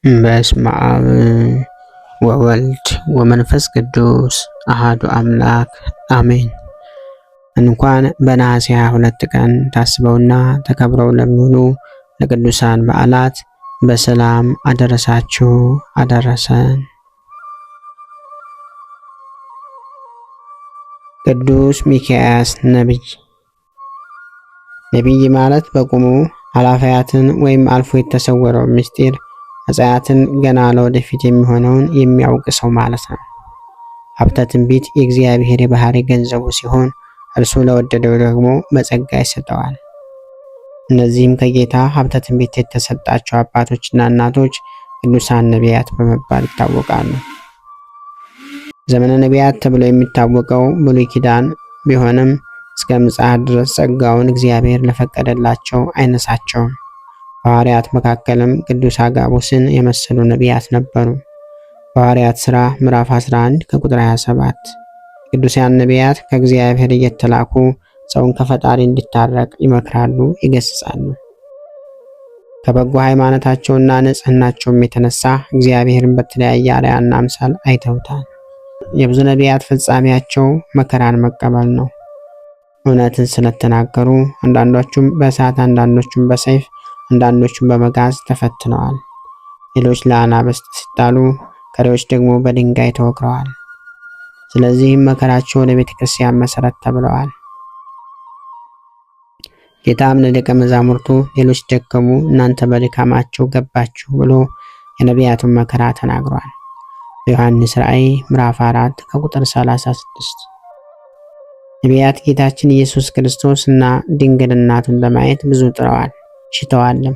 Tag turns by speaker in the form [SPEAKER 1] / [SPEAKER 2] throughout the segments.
[SPEAKER 1] በስመ አብ ወወልድ ወመንፈስ ቅዱስ አሃዱ አምላክ አሜን። እንኳን በነሐሴ 22 ቀን ታስበውና ተከብረው ለሚውሉ ለቅዱሳን በዓላት በሰላም አደረሳችሁ አደረሰን። ቅዱስ ሚክያስ ነቢይ። ነቢይ ማለት በቁሙ ኃላፊያትን ወይም አልፎ የተሰወረው ምስጢር መጻያትን ገና ለወደፊት የሚሆነውን የሚያውቅ ሰው ማለት ነው። ሀብተ ትንቢት የእግዚአብሔር የባህሪ ገንዘቡ ሲሆን እርሱ ለወደደው ደግሞ በጸጋ ይሰጠዋል። እነዚህም ከጌታ ሀብተ ትንቢት የተሰጣቸው አባቶችና እናቶች ቅዱሳን ነቢያት በመባል ይታወቃሉ። ዘመነ ነቢያት ተብሎ የሚታወቀው ብሉይ ኪዳን ቢሆንም እስከ ምጽአት ድረስ ጸጋውን እግዚአብሔር ለፈቀደላቸው አይነሳቸውም። በሐዋርያት መካከልም ቅዱስ አጋቦስን የመሰሉ ነቢያት ነበሩ። በሐዋርያት ሥራ ምዕራፍ 11 ከቁጥር 27 ቅዱሳን ነቢያት ከእግዚአብሔር እየተላኩ ሰውን ከፈጣሪ እንዲታረቅ ይመክራሉ፣ ይገስጻሉ። ከበጎ ሃይማኖታቸውና ንጽህናቸውም የተነሳ እግዚአብሔርን በተለያየ አርአያና አምሳል አይተውታል። የብዙ ነቢያት ፍጻሜያቸው መከራን መቀበል ነው። እውነትን ስለተናገሩ አንዳንዶቹም በእሳት አንዳንዶቹም በሰይፍ አንዳንዶቹም በመጋዝ ተፈትነዋል። ሌሎች ለአናብስት ሲጣሉ፣ ቀሪዎች ደግሞ በድንጋይ ተወግረዋል። ስለዚህም መከራቸው ለቤተ ክርስቲያን መሰረት ተብለዋል። ጌታም ለደቀ መዛሙርቱ ሌሎች ደከሙ፣ እናንተ በድካማቸው ገባችሁ ብሎ የነቢያቱን መከራ ተናግሯል። በዮሐንስ ራእይ ምዕራፍ 4 ከቁጥር 36 ነቢያት ጌታችን ኢየሱስ ክርስቶስ እና ድንግል እናቱን ለማየት ብዙ ጥረዋል ሽተዋልም።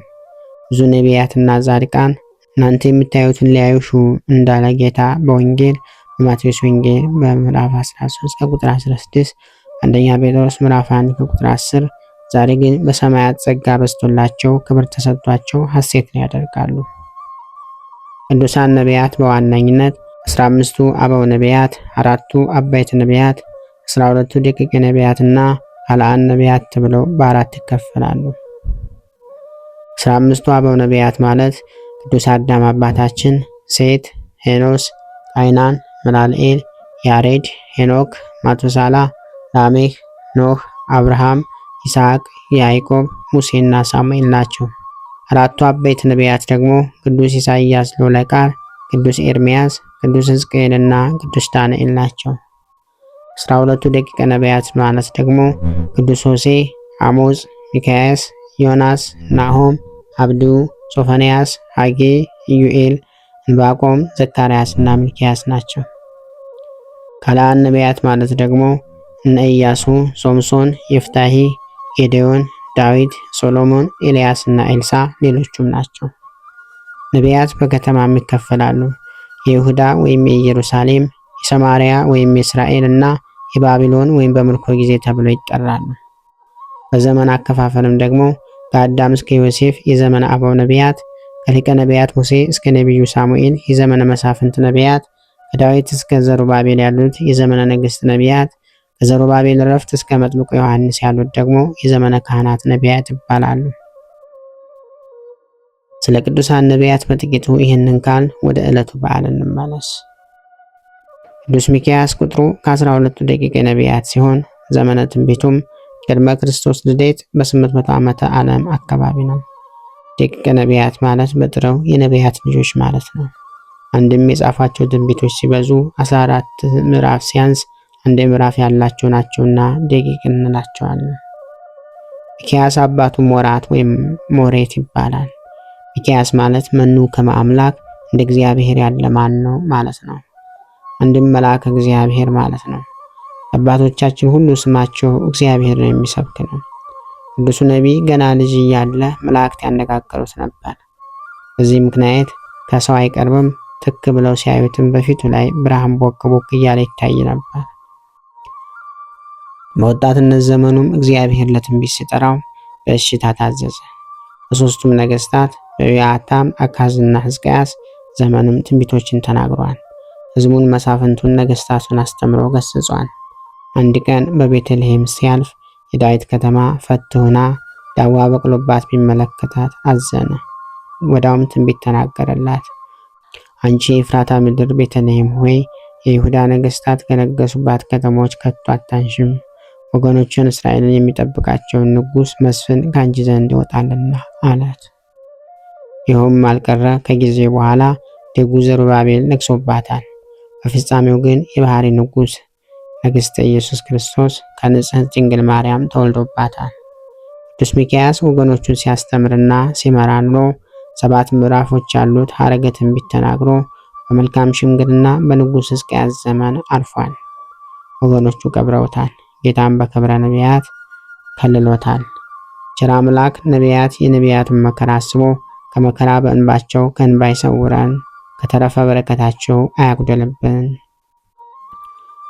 [SPEAKER 1] ብዙ ነቢያትና ጻድቃን እናንተ የምታዩትን ሊያዩ ሹ እንዳለ ጌታ በወንጌል በማቴዎስ ወንጌል በምዕራፍ 13 ከቁጥር 16፣ አንደኛ ጴጥሮስ ምዕራፍ 1 ከቁጥር 10። ዛሬ ግን በሰማያት ጸጋ በዝቶላቸው ክብር ተሰጥቷቸው ሐሴትን ያደርጋሉ። ቅዱሳን ነቢያት በዋናኝነት 15ቱ አበው ነቢያት፣ 4ቱ አበይት ነቢያት፣ 12ቱ ደቂቀ ነቢያትና ኃልአን ነቢያት ተብለው በአራት ይከፈላሉ። 15ቱ አበው ነቢያት ማለት ቅዱስ አዳም አባታችን፣ ሴት፣ ሄኖስ፣ ቃይናን፣ መላልኤል፣ ያሬድ፣ ሄኖክ፣ ማቱሳላ፣ ላሜህ፣ ኖህ፣ አብርሃም፣ ይስሐቅ፣ ያዕቆብ፣ ሙሴና ሳሙኤል ናቸው። 4ቱ አበይት ነቢያት ደግሞ ቅዱስ ኢሳይያስ ልዑለ ቃል፣ ቅዱስ ኤርምያስ፣ ቅዱስ ሕዝቅኤልና ቅዱስ ዳንኤል ናቸው። 12ቱ ደቂቀ ነቢያት ማለት ደግሞ ቅዱስ ሆሴዕ፣ አሞጽ፣ ሚክያስ፣ ዮናስ፣ ናሆም፣ አብዱ፣ ሶፎንያስ፣ ሐጌ፣ ኢዩኤል፣ ዕንባቆም፣ ዘካርያስና ሚልክያስ ናቸው። ኃልአን ነቢያት ማለት ደግሞ እነ ኢያሱ፣ ሶምሶን፣ ይፍታሒ፣ ጌዴዎን፣ ዳዊት፣ ሶሎሞን፣ ኤልያስና ኤልሳ ሌሎቹም ናቸው። ነቢያት በከተማም ይከፈላሉ። የይሁዳ ወይም የኢየሩሳሌም፣ የሰማርያ ወይም የእስራኤል እና የባቢሎን ወይም በምርኮ ጊዜ ተብለው ይጠራሉ። በዘመን አከፋፈልም ደግሞ ከአዳም እስከ ዮሴፍ የዘመነ አበው ነቢያት፣ ከሊቀ ነቢያት ሙሴ እስከ ነቢዩ ሳሙኤል የዘመነ መሳፍንት ነቢያት፣ ከዳዊት እስከ ዘሩባቤል ያሉት የዘመነ ነገሥት ነቢያት፣ ከዘሩባቤል ዕረፍት እስከ መጥምቁ ዮሐንስ ያሉት ደግሞ የዘመነ ካህናት ነቢያት ይባላሉ። ስለ ቅዱሳን ነቢያት በጥቂቱ ይህንን ካል ወደ ዕለቱ በዓል እንመለስ። ቅዱስ ሚክያስ ቁጥሩ ከ12ቱ ደቂቀ ነቢያት ሲሆን ዘመነ ትንቢቱም ቅድመ ክርስቶስ ልደት በ800 ዓመተ ዓለም አካባቢ ነው። ደቂቀ ነቢያት ማለት በጥረው የነቢያት ልጆች ማለት ነው። አንድም የጻፋቸው ትንቢቶች ሲበዙ 14 ምዕራፍ ሲያንስ አንድ ምዕራፍ ያላቸው ናቸውና ደቂቅ እንላቸዋለን። ሚክያስ አባቱ ሞራት ወይም ሞሬት ይባላል። ሚክያስ ማለት መኑ ከመ አምላክ እንደ እግዚአብሔር ያለ ማን ነው ማለት ነው። አንድም መልአከ እግዚአብሔር ማለት ነው። አባቶቻችን ሁሉ ስማቸው እግዚአብሔርን የሚሰብክ ነው። ቅዱሱ ነቢይ ገና ልጅ እያለ መላእክት ያነጋገሩት ነበር። በዚህ ምክንያት ከሰው አይቀርብም፣ ትክ ብለው ሲያዩትም በፊቱ ላይ ብርሃን ቦቅ ቦቅ እያለ ይታይ ነበር። በወጣትነት ዘመኑም እግዚአብሔር ለትንቢት ሲጠራው በእሽታ ታዘዘ። በሦስቱም ነገሥታት በዮአታም፣ አካዝና ሕዝቅያስ ዘመንም ትንቢቶችን ተናግሯል። ሕዝቡን፣ መሳፍንቱን፣ ነገሥታቱን አስተምሮ ገስጿል። አንድ ቀን በቤተልሔም ሲያልፍ የዳዊት ከተማ ፈት ሆና ዳዋ በቅሎባት ቢመለከታት አዘነ። ወዲያውም ትንቢት ተናገረላት። አንቺ የኤፍራታ ምድር ቤተልሔም ሆይ የይሁዳ ነገሥታት ከነገሱባት ከተሞች ከቶ አታንሽም። ወገኖችን እስራኤልን የሚጠብቃቸውን ንጉሥ መስፍን ከአንቺ ዘንድ ይወጣልና አላት። ይኸውም አልቀረ ከጊዜ በኋላ ደጉ ዘሩባቤል ነግሶባታል። በፍጻሜው ግን የባህሪ ንጉሥ ንግሥተ ኢየሱስ ክርስቶስ ከንጽሕት ድንግል ማርያም ተወልዶባታል። ቅዱስ ሚክያስ ወገኖቹን ሲያስተምርና ሲመራ ኑሮ 7 ምዕራፎች ያሉት ሐረገ ትንቢት ተናግሮ በመልካም ሽምግልና በንጉሥ ሕዝቅያስ ዘመን አርፏል። ወገኖቹ ቀብረውታል። ጌታም በክብረ ነቢያት ከልሎታል። ቸር አምላክ ነቢያት የነቢያቱን መከራ አስቦ ከመከራ በእንባቸው ከእንባ ይሰውረን፣ ከተረፈ በረከታቸው አያጉደልብን።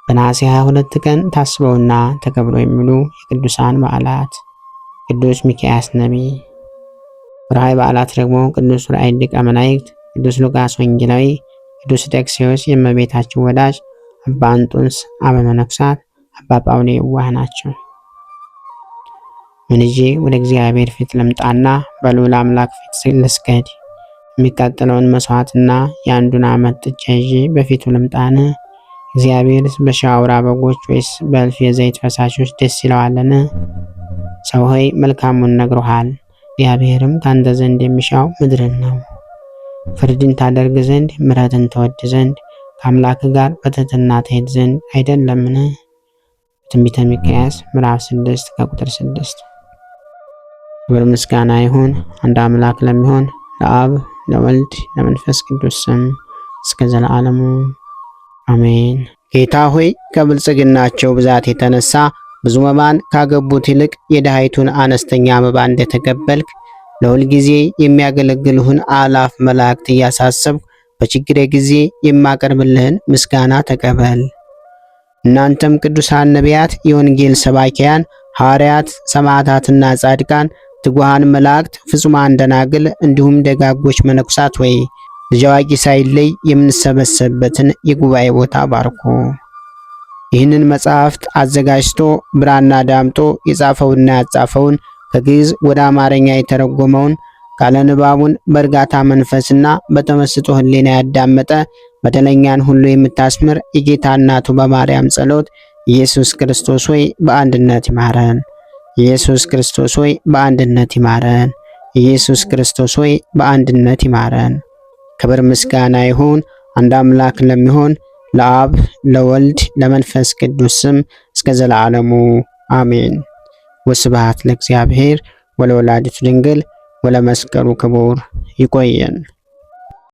[SPEAKER 1] በነሐሴ 22 ቀን ታስበውና ተከብረው የሚውሉ የቅዱሳን በዓላት፦ ቅዱስ ሚክያስ ነቢይ። ወርኃዊ በዓላት ደግሞ ቅዱስ ዑራኤል ሊቀ መላእክት፣ ቅዱስ ሉቃስ ወንጌላዊ፣ ቅዱስ ደክስዮስ የእመቤታችን ወዳጅ፣ አባ እንጦንስ አበ መነኮሳት፣ አባ ጳውሊ የዋህ ናቸው። ምን ይዤ ወደ እግዚአብሔር ፊት ልምጣና በልዑል አምላክ ፊት ልስገድ? የሚቃጠለውን መስዋዕትና የአንዱን ዓመት ጥጃ ይዤ በፊቱ ልምጣን? እግዚአብሔር በሺህ አውራ በጎች ወይስ በእልፍ የዘይት ፈሳሾች ደስ ይለዋልን? ሰው ሆይ መልካሙን ነግሮሃል። እግዚአብሔርም ካንተ ዘንድ የሚሻው ምድርን ነው። ፍርድን ታደርግ ዘንድ ምሕረትን ትወድ ዘንድ ከአምላክ ጋር በትሕትና ትሄድ ዘንድ አይደለምን? ትንቢተ ሚክያስ ምዕራፍ 6 ከቁጥር 6። ክብር ምስጋና ይሁን አንድ አምላክ ለሚሆን ለአብ ለወልድ ለመንፈስ ቅዱስ ስም እስከ ዘላለሙ አሜን። ጌታ ሆይ ከብልጽግናቸው ብዛት የተነሳ ብዙ መባን ካገቡት ይልቅ የድሃይቱን አነስተኛ መባ እንደተቀበልክ ለሁል ጊዜ የሚያገለግልህን አላፍ መላእክት እያሳሰብኩ በችግሬ ጊዜ የማቀርብልህን ምስጋና ተቀበል። እናንተም ቅዱሳን ነቢያት፣ የወንጌል ሰባኪያን ሐዋርያት፣ ሰማዕታትና ጻድቃን፣ ትጉሃን መላእክት፣ ፍጹማን ደናግል እንዲሁም ደጋጎች መነኩሳት ወይ ልጅ አዋቂ ሳይለይ የምንሰበሰብበትን የጉባኤ ቦታ ባርኮ ይህንን መጽሐፍት አዘጋጅቶ ብራና ዳምጦ የጻፈውና ያጻፈውን ከግዕዝ ወደ አማርኛ የተረጎመውን ቃለ ንባቡን በእርጋታ መንፈስና በተመስጦ ሕሊና ያዳመጠ በደለኛን ሁሉ የምታስምር የጌታ እናቱ በማርያም ጸሎት ኢየሱስ ክርስቶስ ሆይ በአንድነት ይማረን። ኢየሱስ ክርስቶስ ሆይ በአንድነት ይማረን። ኢየሱስ ክርስቶስ ሆይ በአንድነት ይማረን። ክብር ምስጋና ይሁን አንድ አምላክ ለሚሆን ለአብ ለወልድ ለመንፈስ ቅዱስ ስም እስከ ዘላለሙ አሜን። ወስብሐት ለእግዚአብሔር ወለወላዲቱ ድንግል ወለመስቀሉ ክቡር። ይቆየን።